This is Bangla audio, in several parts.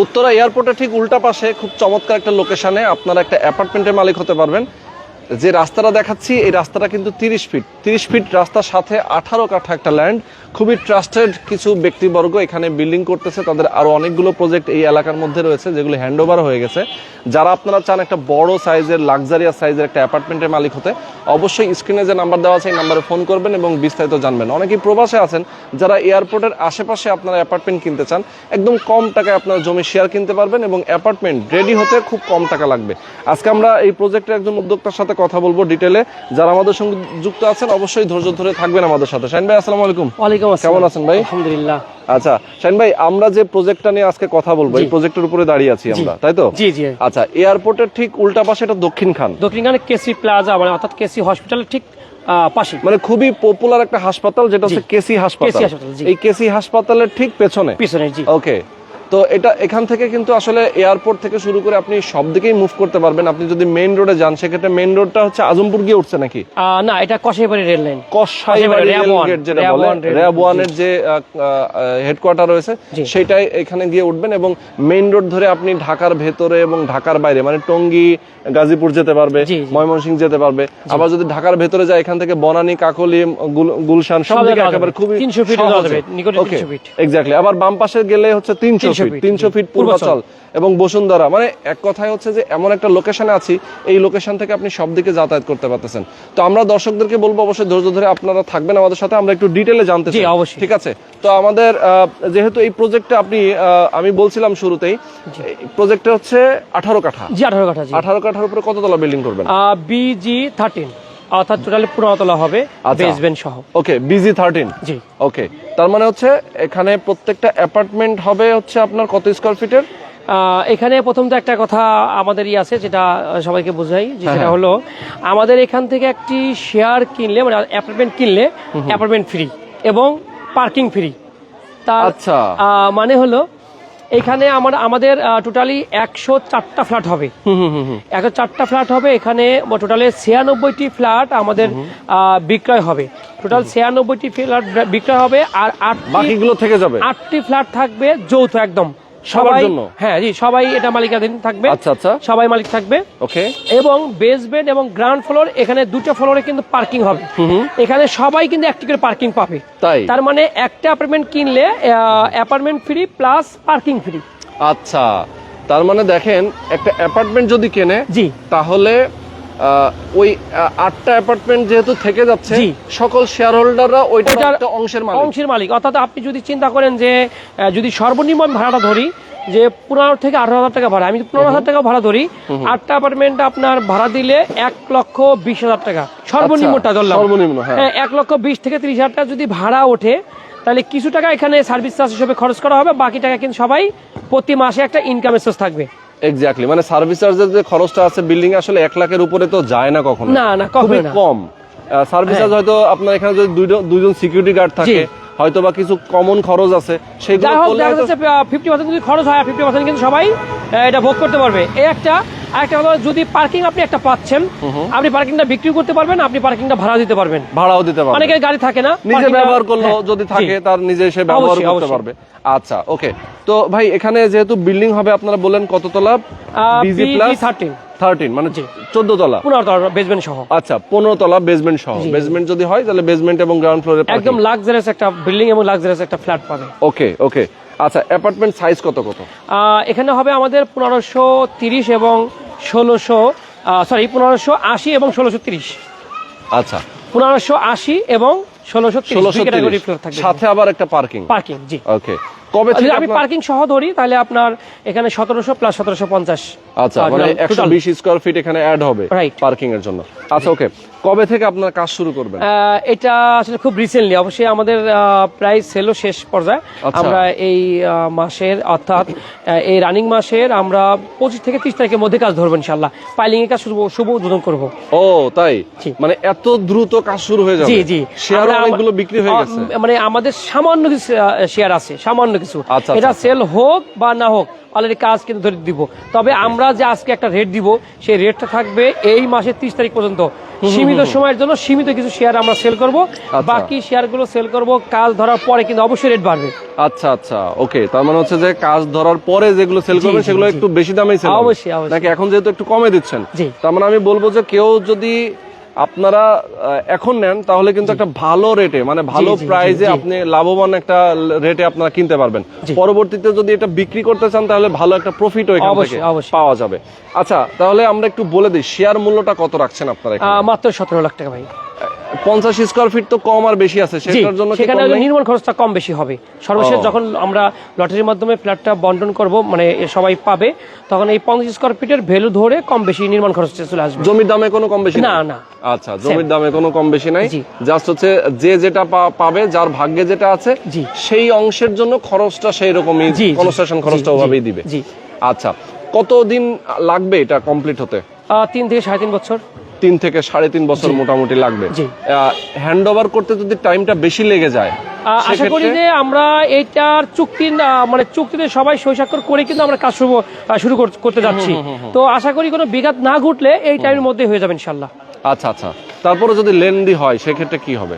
উত্তরা এয়ারপোর্টের ঠিক উল্টা পাশে খুব চমৎকার একটা লোকেশনে আপনারা একটা অ্যাপার্টমেন্টের মালিক হতে পারবেন। যে রাস্তাটা দেখাচ্ছি এই রাস্তাটা কিন্তু 30 ফিট রাস্তার সাথে 18 কাঠা একটা ল্যান্ড। খুবই ট্রাস্টেড কিছু ব্যক্তিবর্গ এখানে বিল্ডিং করতেছে, তাদের আরো অনেকগুলো প্রজেক্ট এই এলাকার মধ্যে রয়েছে যেগুলো হ্যান্ডওভার হয়ে গেছে। যারা আপনারা চান একটা বড় সাইজের লাক্সারিয়াস সাইজের একটা অ্যাপার্টমেন্টের মালিক হতে, অবশ্যই স্ক্রিনে যে নাম্বার দেওয়া আছে এই নাম্বারে ফোন করবেন এবং বিস্তারিত জানবেন। অনেকেই প্রবাসে আছেন যারা এয়ারপোর্টের আশেপাশে আপনারা অ্যাপার্টমেন্ট কিনতে চান, একদম কম টাকায় আপনারা জমি শেয়ার কিনতে পারবেন এবং অ্যাপার্টমেন্ট রেডি হতে খুব কম টাকা লাগবে। আজকে আমরা এই প্রজেক্টের একজন উদ্যোক্তার সাথে কথা বলবো ডিটেলে। যারা আমাদের সঙ্গে যুক্ত আছেন অবশ্যই ধৈর্য ধরে থাকবেন আমাদের সাথে। শাহিন ভাই আসসালামু আলাইকুম। ওয়ালাইকুম আসসালাম। কেমন আছেন ভাই? আলহামদুলিল্লাহ। আচ্ছা শাহিন ভাই, আমরা যে প্রজেক্টটা নিয়ে আজকে কথা বলবো এই প্রজেক্টের উপরে দাঁড়িয়ে আছি আমরা, তাই তো? জি জি। আচ্ছা, এয়ারপোর্টের ঠিক উল্টা পাশে এটা দক্ষিণ খান কেসি প্লাজা, মানে অর্থাৎ কেসি হসপিটালের ঠিক পাশে, মানে খুবই পপুলার একটা হাসপাতাল যেটা হচ্ছে কেসি হাসপাতাল। এই কেসি হাসপাতালের ঠিক পিছনে। জি। ওকে, তো এটা এখান থেকে কিন্তু আসলে এয়ারপোর্ট থেকে শুরু করে আপনি সব দিকেই মুভ করতে পারবেন। আপনি যদি মেইন রোডে যান সেক্ষেত্রে মেইন রোডটা হচ্ছে আজমপুর গিয়ে উঠছে নাকি? না, এটা Kasaibari rail line, Kasaibari rail gate যেটা বলে, র‍্যাব 1 এর যে হেডকোয়ার্টার রয়েছে সেটাই এখানে গিয়ে উঠবেন এবং মেইন রোড ধরে আপনি ঢাকার ভেতরে এবং ঢাকার বাইরে মানে টঙ্গী, গাজীপুর যেতে পারবে, ময়মনসিংহ যেতে পারবে। আবার যদি ঢাকার ভেতরে যায় এখান থেকে বনানী, কাকলী, গুলশান সব দিকে একেবারে খুবই 300 ফিট যাবে, নিকটে 300 ফিট। এক্স্যাক্টলি। আবার বাম পাশে গেলে হচ্ছে 300 ফিট পূর্বাচল এবং বসুন্ধরা। মানে এক কথায় হচ্ছে যে এমন একটা লোকেশনে আছি, এই লোকেশন থেকে আপনি সব দিকে যাতায়াত করতে পারতেছেন। তো আমরা দর্শকদেরকে বলবো অবশ্যই ধৈর্য ধরে আপনারা থাকবেন আমাদের সাথে, আমরা একটু ডিটেইলে জানতে চাই। অবশ্যই। ঠিক আছে, তো আমাদের যেহেতু এই প্রজেক্টটা আপনি আমি বলছিলাম শুরুতেই, প্রজেক্টটা হচ্ছে 18 কাঠা। জি 18 কাঠা। 18 কাঠার উপরে কততলা বিল্ডিং করবেন? বিজি 13, অর্থাৎ টোটালি 15 তলা হবে বেসমেন্ট সহ। ওকে, বিজি 13। জি। ওকে, তার মানে হচ্ছে এখানে প্রত্যেকটা অ্যাপার্টমেন্ট হবে হচ্ছে আপনার কত স্কয়ার ফিটের? এখানে প্রথম তো একটা কথা আমাদেরই আছে যেটা সবাইকে বোঝাই, যে সেটা হলো আমাদের এখান থেকে একটি শেয়ার কিনলে, মানে অ্যাপার্টমেন্ট কিনলে অ্যাপার্টমেন্ট ফ্রি এবং পার্কিং ফ্রি। তার মানে হলো এখানে আমাদের টোটালি 104টা ফ্ল্যাট হবে। 104টা ফ্ল্যাট হবে এখানে। টোটালি 96টি ফ্ল্যাট আমাদের বিক্রয় হবে। টোটাল 96টি ফ্ল্যাট বিক্রয় হবে আর বাকিগুলো থেকে যাবে। 8টি ফ্ল্যাট থাকবে যৌথ, একদম সবার জন্য। হ্যাঁ জি, সবাই এটা মালিকাধীন থাকবে। আচ্ছা আচ্ছা, সবাই মালিক থাকবে। ওকে, এবং বেসমেন্ট এবং গ্রাউন্ড ফ্লোর, এখানে দুটো ফ্লোরে কিন্তু পার্কিং হবে। এখানে সবাই কিন্তু একটি করে পার্কিং পাবে। তার মানে একটা অ্যাপার্টমেন্ট কিনলে apartment free plus parking free. আচ্ছা, তার মানে দেখেন একটা অ্যাপার্টমেন্ট যদি কেনে জি তাহলে ওই 8টা অ্যাপার্টমেন্ট যেহেতু থেকে যাচ্ছে, সকল শেয়ার হোল্ডাররা ওইটার একটা অংশের মালিক। অর্থাৎ আপনি যদি চিন্তা করেন যে যদি সর্বনিম্ন ভাড়াটা ধরি যে 15 থেকে 18,000 টাকা ভাড়া, আমি 15,000 টাকা ভাড়া ধরি, 8টা অ্যাপার্টমেন্ট আপনার ভাড়া দিলে 1,20,000 টাকা সর্বনিম্নটা ধরলাম। সর্বনিম্ন হ্যাঁ 1,20,000 থেকে 30,000 টাকা যদি ভাড়া ওঠে, তাহলে কিছু টাকা এখানে সার্ভিস চার্জ হিসেবে খরচ করা হবে, বাকি টাকা কিন্তু সবাই প্রতি মাসে একটা ইনকামের সোর্স থাকবে। এক্স্যাক্টলি, মানে সার্ভিস চার্জের যে খরচটা আছে বিল্ডিং এ আসলে 1 লাখের উপরে তো যায় না কখনো। না, খুবই কম সার্ভিস চার্জ। হয়তো আপনার এখানে যদি দুইজন সিকিউরিটি গার্ড থাকে, হয়তো বা কিছু কমন খরচ আছে, সেগুলো করলে 50% যদি খরচ হয় 50% কিন্তু সবাই এটা ভোগ করতে পারবে। এই একটা হলো যদি পার্কিং আপনি একটা পাচ্ছেন, আপনি পার্কিংটা বিক্রি করতে পারবেন, আপনি পার্কিংটা ভাড়াও দিতে পারবেন। অনেকের গাড়ি থাকে না, নিজে ব্যবহার করলো, যদি থাকে তার নিজে সে ব্যবহার করতে পারবে। আচ্ছা ওকে, তো ভাই এখানে যেহেতু বিল্ডিং হবে আপনারা বললেন কততলা? বিজি প্লাস 13 মানে 14 তলা, 15 তলা বেসমেন্ট সহ। আচ্ছা, 15 তলা বেসমেন্ট সহ। বেসমেন্ট যদি হয় তাহলে বেসমেন্ট এবং গ্রাউন্ড ফ্লোরে একদম লাক্সারিয়াস একটা বিল্ডিং এবং লাক্সারিয়াস একটা ফ্ল্যাট পাবে। ওকে ওকে, আচ্ছা অ্যাপার্টমেন্ট সাইজ কত? এখানে হবে আমাদের 1530 এবং 1580 এবং 1630। আচ্ছা, 1580 এবং 1630 ক্যাটাগরি ফ্লোর থাকবে, সাথে আবার একটা পার্কিং জি। ওকে, কবে থেকে আমি পার্কিং সহ ধরি তাহলে আপনার এখানে 1700 প্লাস 1750। আচ্ছা, মানে 120 স্কয়ার ফিট এখানে অ্যাড হবে পার্কিং এর জন্য। আচ্ছা ওকে, কবে থেকে আপনার কাজ শুরু করবেন? এটা আসলে খুব রিসেন্টলি, অবশ্যই আমাদের প্রায় সেলও শেষ পর্যায়ে। আমরা এই মাসের, অর্থাৎ এই রানিং মাসের আমরা 25 থেকে 30 তারিখের মধ্যে কাজ ধরবো ইনশাআল্লাহ। ফাইলিং এর কাজ শুভ উদ্বোধন করব। ও তাই, মানে এত দ্রুত কাজ শুরু হয়ে যাবে? জি, শেয়ার অনেকগুলো বিক্রি হয়ে গেছে। মানে আমাদের সামান্য কিছু শেয়ার আছে, সামান্য কিছু। এটা সেল হোক বা না হোক, অলরেডি কাজ কিন্তু ধরে দিব। তবে আমরা যে আজকে একটা রেট দিব, সেই রেটটা থাকবে এই মাসের 30 তারিখ পর্যন্ত, সীমিত সময়ের জন্য সীমিত কিছু শেয়ার আমরা সেল করব, বাকি শেয়ারগুলো সেল করব কাজ ধরার পরে, কিন্তু অবশ্যই রেট বাড়বে। আচ্ছা আচ্ছা, ওকে, তার মানে হচ্ছে যে কাজ ধরার পরে যেগুলো সেল করবেন সেগুলো একটু বেশি দামেই সেল হবে অবশ্যই, অবশ্যই। নাকি এখন যেহেতু একটু কমে দিচ্ছেন? জি। তার মানে আমি বলবো যে কেউ যদি আপনারা এখন নেন তাহলে কিন্তু একটা ভালো রেটে, মানে ভালো প্রাইজে আপনি লাভবান একটা রেটে আপনারা কিনতে পারবেন। পরবর্তীতে যদি এটা বিক্রি করতে চান তাহলে ভালো একটা প্রফিটও এখান থেকে পাওয়া যাবে। আচ্ছা, তাহলে আমরা একটু বলে দিই শেয়ার মূল্যটা কত রাখছেন আপনারা? মাত্র 17 লাখ টাকা ভাই। 50 স্কয়ার ফিট তো কম আর বেশি আছে, সেটার জন্য সেখানে নির্মাণ খরচটা কম বেশি হবে। সর্বশেষ যখন আমরা লটারির মাধ্যমে ফ্ল্যাটটা বন্টন করব, মানে সবাই পাবে, তখন এই 50 স্কয়ার ফিটের ভ্যালু ধরে কম বেশি নির্মাণ খরচ চলে আসবে। জমির দামে কোনো কম বেশি না না। আচ্ছা, জমির দামে কোনো কম বেশি নাই, জাস্ট হচ্ছে যে যেটা পাবে, যার ভাগ্যে যেটা আছে সেই অংশের জন্য খরচটা সেই রকমই, কনস্ট্রাকশন খরচটা ওভাবেই দিবে। আচ্ছা, কতদিন লাগবে এটা কমপ্লিট হতে? 3 থেকে 3.5 বছর। 3 থেকে 3.5 বছর মোটামুটি লাগবে। হ্যান্ড ওভার করতে যদি টাইমটা বেশি লেগে যায়, আশা করি যে আমরা এইটার মানে চুক্তিতে সবাই সই স্বাক্ষর করে কিন্তু আমরা কাজ শুরু করতে যাচ্ছি। তো আশা করি কোনো বিঘাত না ঘটলে এই টাইমের মধ্যে হয়ে যাবে ইনশাল্লাহ। আচ্ছা আচ্ছা, তারপরে যদি লেন্দি হয় সেক্ষেত্রে কি হবে?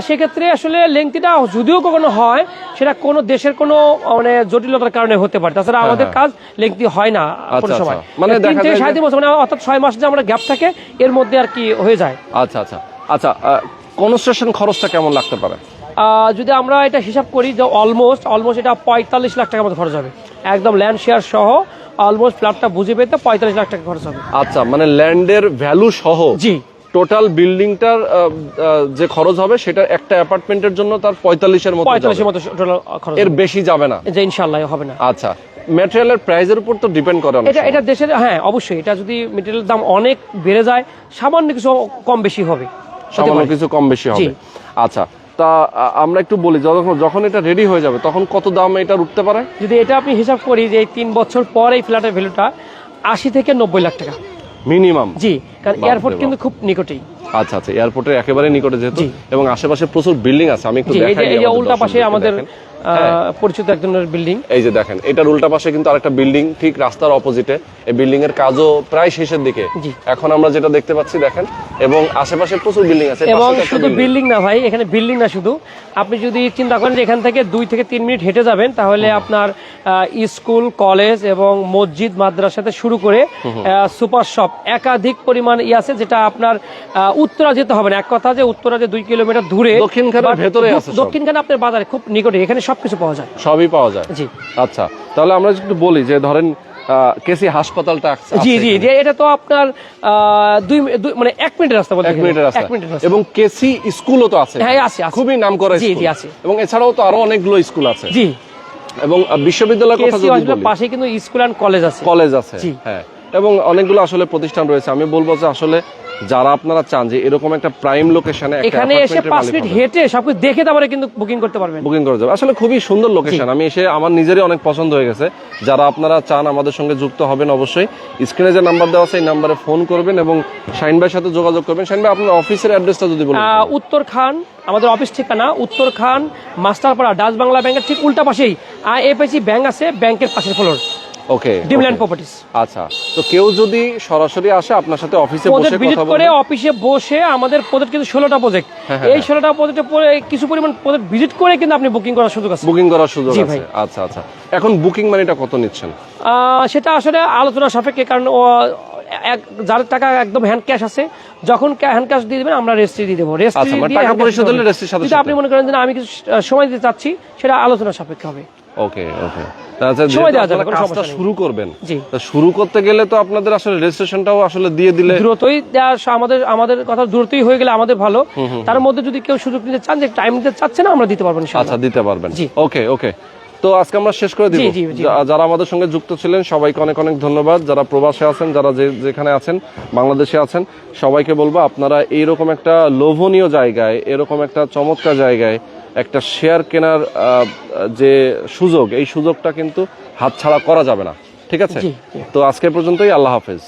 সেক্ষেত্রে আসলে লেংথিটা যদিও কখনো হয়, সেটা কোনো দেশের কোনো মানে জটিলতার কারণে হতে পারে, তাছাড়া আমাদের কাজ লেংথি হয় না কোনো সময়। মানে 3 থেকে 3.5 বছর, মানে অর্থাৎ 6 মাস যে আমরা গ্যাপ থাকে এর মধ্যে আর কি হয়ে যায়। আচ্ছা আচ্ছা আচ্ছা, কনস্ট্রাকশন খরচটা কেমন লাগতে পারে? যদি আমরা এটা হিসাব করি যে অলমোস্ট এটা 45 লাখ টাকার মতো খরচ হবে, একদম ল্যান্ড শেয়ার সহ অলমোস্ট ফ্ল্যাটটা বুঝে পেতে 45 লাখ টাকা খরচ হবে। আচ্ছা, মানে ল্যান্ডের ভ্যালু সহ টোটাল বিল্ডিংটার যে খরচ হবে সেটা একটা অ্যাপার্টমেন্টের জন্য তার 45-এর মতো খরচ, এর বেশি যাবে না যে ইনশাআল্লাহ হবে না। আচ্ছা, ম্যাটেরিয়ালের প্রাইসের উপর তো ডিপেন্ড করে এটা দেশের, হ্যাঁ অবশ্যই, এটা যদি ম্যাটেরিয়ালের দাম অনেক বেড়ে যায় সামান্য কিছু কম বেশি হবে, সামান্য কিছু কম বেশি হবে। আচ্ছা, তা আমরা একটু বলি, যখন এটা রেডি হয়ে যাবে তখন কত দাম এটা উঠতে পারে? যদি এটা আপনি হিসাব করি যে 3 বছর পর এই ফ্ল্যাটের ভ্যালুটা 80 থেকে 90 লাখ টাকা মিনিমাম। জি, কারণ এয়ারপোর্ট কিন্তু খুব নিকটেই। আচ্ছা আচ্ছা, এয়ারপোর্টের একেবারে নিকটে যেহেতু, এবং আশেপাশে প্রচুর বিল্ডিং আছে। আমি একটু দেখাই, এই যে উল্টা পাশে আমাদের পরিচিত একজনের বিল্ডিং, এই যে দেখেন, এটার উল্টা পাশে কিন্তু আরেকটা বিল্ডিং ঠিক রাস্তার অপোজিটে। এই বিল্ডিং এর কাজও প্রায় শেষের দিকে এখন আমরা যেটা দেখতে পাচ্ছি, দেখেন, এবং আশেপাশে প্রচুর বিল্ডিং আছে। এবং শুধু বিল্ডিং না ভাই, এখানে বিল্ডিং না শুধু, আপনি যদি চিন্তা করেন যে এখান থেকে 2 থেকে 3 মিনিট হেঁটে যাবেন, তাহলে আপনার স্কুল, কলেজ এবং মসজিদ, মাদ্রাসাতে শুরু করে সুপার শপ একাধিক পরিমাণ আছে, যেটা আপনার উত্তরা যেতে হবে না। এক কথা যে উত্তরা যে 2 কিলোমিটার দূরে, দক্ষিণখানের ভেতরে আছে, দক্ষিণখানে আপনার বাজারে খুব নিকটে, এখানে সবকিছু পাওয়া যায়, সবই পাওয়া যায়। জি। আচ্ছা, তাহলে আমরা একটু বলি যে ধরেন কেসি হাসপাতালটা আছে, জি জি, এটা তো আপনার 1 মিনিটের রাস্তা, বলতে 1 মিনিটের রাস্তা, এবং কেসি স্কুলও তো আছে। হ্যাঁ আছে, খুবই নামকরা স্কুল আছে, এবং এছাড়াও তো আরো অনেকগুলো স্কুল আছে। জি, এবং বিশ্ববিদ্যালয়ের কথা যদি বলি, পাশে কিন্তু স্কুল এন্ড কলেজ আছে, হ্যাঁ, এবং অনেকগুলো আসলে প্রতিষ্ঠান রয়েছে। আমি বলবো যে আসলে যারা আপনারা চান যে এরকম একটা প্রাইম লোকেশনে এখানে এসে 5 মিনিট হেঁটে সবকিছু দেখে তারপরে কিন্তু বুকিং করতে পারবেন, বুকিং করে যাবে। আসলে খুবই সুন্দর লোকেশন, আমি এসে আমার নিজেরই অনেক পছন্দ হয়ে গেছে। যারা আপনারা চান আমাদের সঙ্গে যুক্ত হবেন, অবশ্যই স্ক্রিনে যে নাম্বার দেওয়া আছে এই নাম্বারে ফোন করবেন এবং শাহিন ভাইয়ের সাথে যোগাযোগ করবেন। শাহিন ভাই, আপনার অফিসের অ্যাড্রেসটা যদি বলেন। উত্তর খান, আমাদের অফিস ঠিকানা উত্তর খান মাস্টারপাড়া, ডাচ বাংলা ব্যাংকের ঠিক উল্টা পাশেই এপিসি ব্যাংক আছে, ব্যাংকের পাশের ফ্লোর। ওকে, ডিমল্যান্ড প্রপার্টিজ। আচ্ছা, তো কেউ যদি সরাসরি আসে আপনার সাথে অফিসে বসে ভিজিট করে, অফিসে বসে, আমাদের প্রজেক্ট কিন্তু 16টা প্রজেক্ট, এই 16টা প্রজেক্টে কিছু পরিমাণ প্রজেক্ট ভিজিট করে কিন্তু আপনি বুকিং করার সুযোগ আছে, আচ্ছা আচ্ছা। এখন বুকিং মানিটা কত নিচ্ছেন? সেটা আসলে আলোচনা সাপেক্ষে, কারণ যার টাকা একদম হ্যান্ড ক্যাশ আছে, যখন হ্যান্ড ক্যাশ দিয়ে দেবেন আমরা রেজিস্ট্রি দিয়ে দেবো। টাকা পরিশোধ হলে রেজিস্ট্রির সাথে, যদি আপনি মনে করেন যে আমি কিছু সময় দিতে চাচ্ছি, সেটা আলোচনা সাপেক্ষে হবে। ওকে ওকে, কাজটা শুরু করবেন, শুরু করতে গেলে তো আপনাদের আসলে রেজিস্ট্রেশনটাও আসলে দিয়ে দিলে দ্রুতই, আমাদের কথা দ্রুতই হয়ে গেলে আমাদের ভালো। তার মধ্যে যদি কেউ সুযোগ নিতে চান, যে টাইম দিতে চাচ্ছে না, আমরা দিতে পারবো। আচ্ছা, দিতে পারবেন। ওকে ওকে, তো আজকে আমরা শেষ করে দিব। যারা আমাদের সঙ্গে যুক্ত ছিলেন সবাইকে অনেক অনেক ধন্যবাদ। যারা প্রবাসে আছেন, যারা যেখানে আছেন, বাংলাদেশে আছেন, সবাইকে বলবো আপনারা এইরকম একটা লোভনীয় জায়গায়, এরকম একটা চমৎকার জায়গায় একটা শেয়ার কেনার যে সুযোগ, এই সুযোগটা কিন্তু হাতছাড়া করা যাবে না। ঠিক আছে, তো আজকে পর্যন্তই। আল্লাহ হাফেজ।